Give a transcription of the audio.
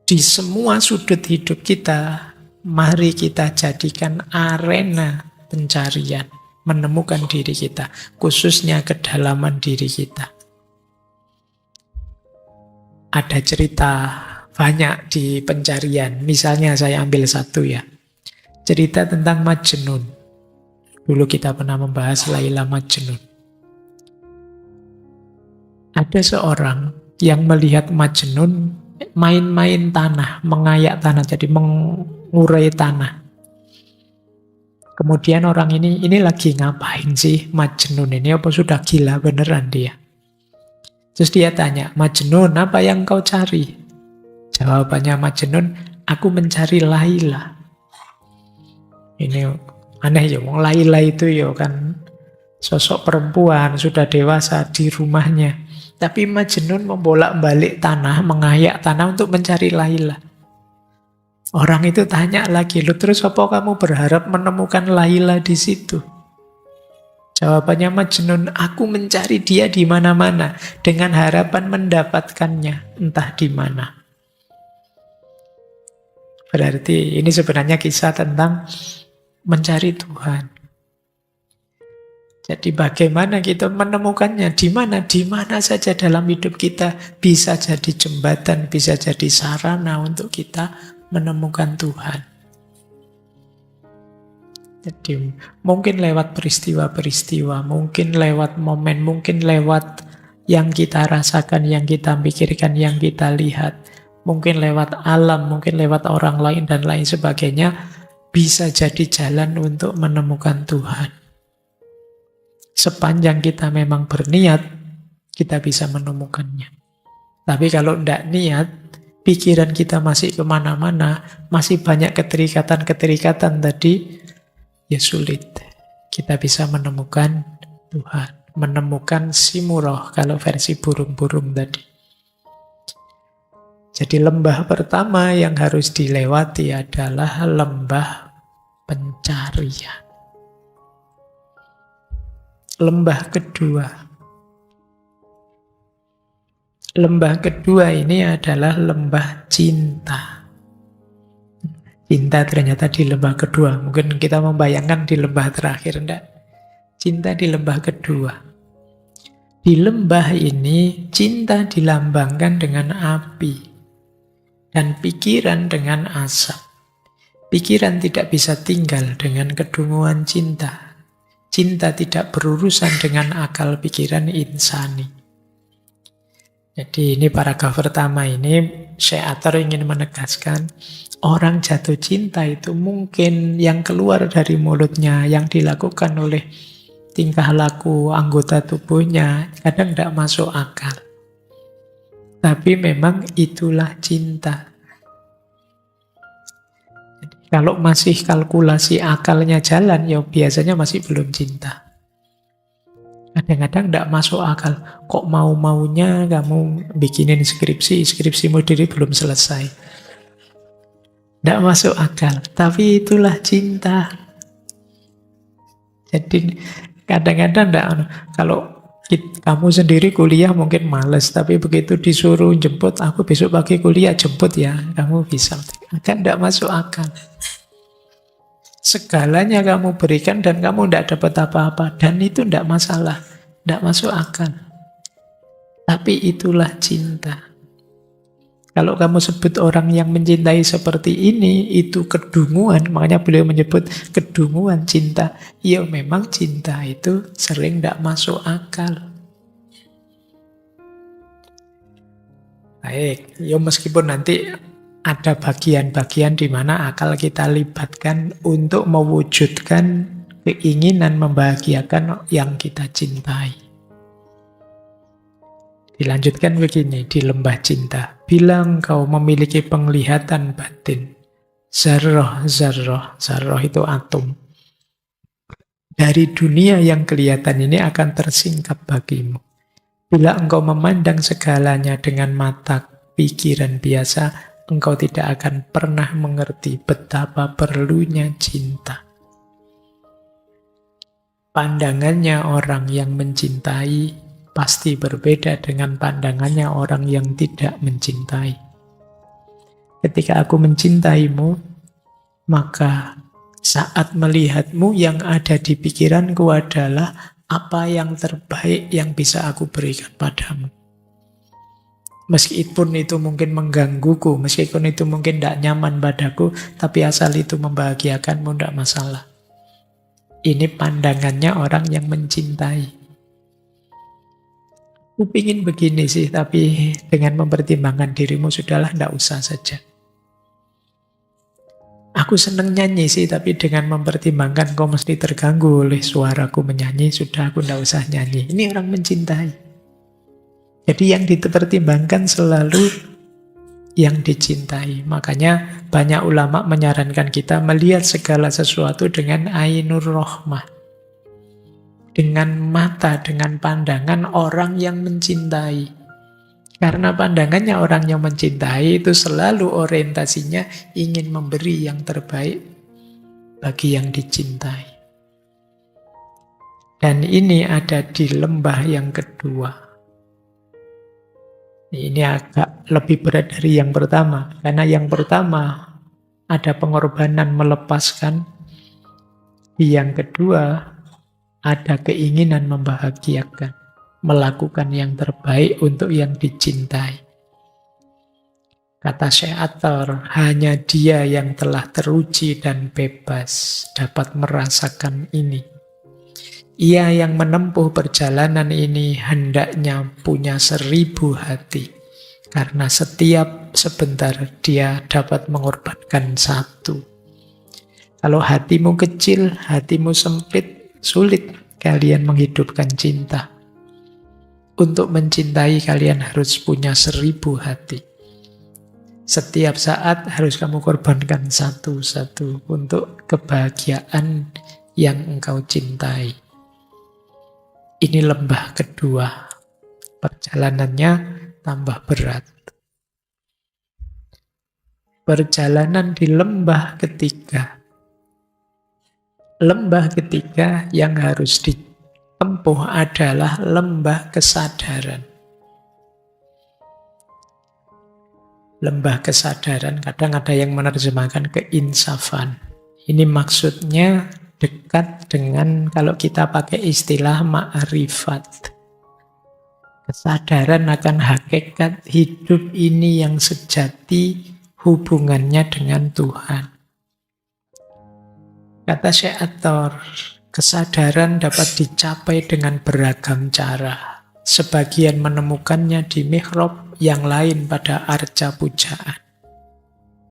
Di semua sudut hidup kita, mari kita jadikan arena pencarian, menemukan diri kita, khususnya kedalaman diri kita. Ada cerita banyak di pencarian, misalnya saya ambil satu ya. Cerita tentang Majnun. Dulu kita pernah membahas Laila Majnun. Ada seorang yang melihat Majnun main-main tanah, mengayak tanah, jadi mengurai tanah. Kemudian orang ini lagi ngapain sih Majnun ini? Apa sudah gila beneran dia? Terus dia tanya, Majnun, apa yang kau cari? Jawabannya Majnun, aku mencari Laila. Ini aneh ya, Laila itu ya kan sosok perempuan, sudah dewasa di rumahnya. Tapi Majnun membolak-balik tanah, mengayak tanah untuk mencari Laila. Orang itu tanya lagi, lu terus apa kamu berharap menemukan Laila di situ? Jawabannya Majnun, aku mencari dia di mana-mana dengan harapan mendapatkannya entah di mana. Berarti ini sebenarnya kisah tentang mencari Tuhan. Jadi bagaimana kita menemukannya? Di mana? Di mana saja dalam hidup kita bisa jadi jembatan, bisa jadi sarana untuk kita menemukan Tuhan. Jadi mungkin lewat peristiwa-peristiwa, mungkin lewat momen, mungkin lewat yang kita rasakan, yang kita pikirkan, yang kita lihat. Mungkin lewat alam, mungkin lewat orang lain dan lain sebagainya. Bisa jadi jalan untuk menemukan Tuhan. Sepanjang kita memang berniat, kita bisa menemukannya. Tapi kalau tidak niat, pikiran kita masih kemana-mana, masih banyak keterikatan-keterikatan tadi, ya sulit. Kita bisa menemukan Tuhan. Menemukan Simuroh, kalau versi burung-burung tadi. Jadi lembah pertama yang harus dilewati adalah lembah pencarian. Lembah kedua. Lembah kedua ini adalah lembah cinta. Cinta ternyata di lembah kedua. Mungkin kita membayangkan di lembah terakhir, enggak? Cinta di lembah kedua. Di lembah ini cinta dilambangkan dengan api dan pikiran dengan asap. Pikiran tidak bisa tinggal dengan kedunguan cinta. Cinta tidak berurusan dengan akal pikiran insani. Jadi ini paragraf pertama ini, Syekh Athar ingin menegaskan, orang jatuh cinta itu mungkin yang keluar dari mulutnya, yang dilakukan oleh tingkah laku anggota tubuhnya, kadang tidak masuk akal. Tapi memang itulah cinta. Kalau masih kalkulasi akalnya jalan, ya biasanya masih belum cinta. Kadang-kadang tidak masuk akal. Kok mau-maunya kamu bikinin skripsimu diri belum selesai. Tidak masuk akal. Tapi itulah cinta. Jadi kadang-kadang tidak, kalau kamu sendiri kuliah mungkin males, tapi begitu disuruh jemput, aku besok pagi kuliah, jemput ya, kamu bisa. Kan tidak masuk akal. Segalanya kamu berikan dan kamu tidak dapat apa-apa, dan itu tidak masalah, tidak masuk akal. Tapi itulah cinta. Kalau kamu sebut orang yang mencintai seperti ini, itu kedunguan. Makanya beliau menyebut kedunguan cinta. Ya memang cinta itu sering tidak masuk akal. Baik, ya meskipun nanti ada bagian-bagian di mana akal kita libatkan untuk mewujudkan keinginan membahagiakan yang kita cintai. Dilanjutkan begini di lembah cinta. Bila engkau memiliki penglihatan batin, zarrah itu atom. Dari dunia yang kelihatan ini akan tersingkap bagimu. Bila engkau memandang segalanya dengan mata pikiran biasa, engkau tidak akan pernah mengerti betapa perlunya cinta. Pandangannya orang yang mencintai pasti berbeda dengan pandangannya orang yang tidak mencintai. Ketika aku mencintaimu, maka saat melihatmu yang ada di pikiranku adalah apa yang terbaik yang bisa aku berikan padamu. Meskipun itu mungkin menggangguku, meskipun itu mungkin tidak nyaman padaku, tapi asal itu membahagiakanmu, tidak masalah. Ini pandangannya orang yang mencintai. Aku pingin begini sih, tapi dengan mempertimbangkan dirimu, sudahlah, tidak usah saja. Aku seneng nyanyi sih, tapi dengan mempertimbangkan kau mesti terganggu oleh suaraku menyanyi, sudah aku tidak usah nyanyi. Ini orang mencintai. Jadi yang dipertimbangkan selalu yang dicintai. Makanya banyak ulama menyarankan kita melihat segala sesuatu dengan ainur rohmah. Dengan mata, dengan pandangan orang yang mencintai. Karena pandangannya orang yang mencintai itu selalu orientasinya ingin memberi yang terbaik bagi yang dicintai. Dan ini ada di lembah yang kedua. Ini agak lebih berat dari yang pertama. Karena yang pertama ada pengorbanan melepaskan. Yang kedua ada keinginan membahagiakan. Melakukan yang terbaik untuk yang dicintai. Kata Syekh Attar, hanya dia yang telah teruji dan bebas dapat merasakan ini. Ia yang menempuh perjalanan ini hendaknya punya 1000 hati. Karena setiap sebentar dia dapat mengorbankan satu. Kalau hatimu kecil, hatimu sempit, sulit kalian menghidupkan cinta. Untuk mencintai kalian harus punya 1000 hati. Setiap saat harus kamu korbankan satu-satu untuk kebahagiaan yang engkau cintai. Ini lembah kedua. Perjalanannya tambah berat. Perjalanan di lembah ketiga. Lembah ketiga yang harus ditempuh adalah lembah kesadaran. Lembah kesadaran, kadang ada yang menerjemahkan keinsafan. Ini maksudnya dekat dengan kalau kita pakai istilah ma'rifat. Kesadaran akan hakikat hidup ini yang sejati hubungannya dengan Tuhan. Kata Syekh Attar, kesadaran dapat dicapai dengan beragam cara. Sebagian menemukannya di mihrab, yang lain pada arca pujaan.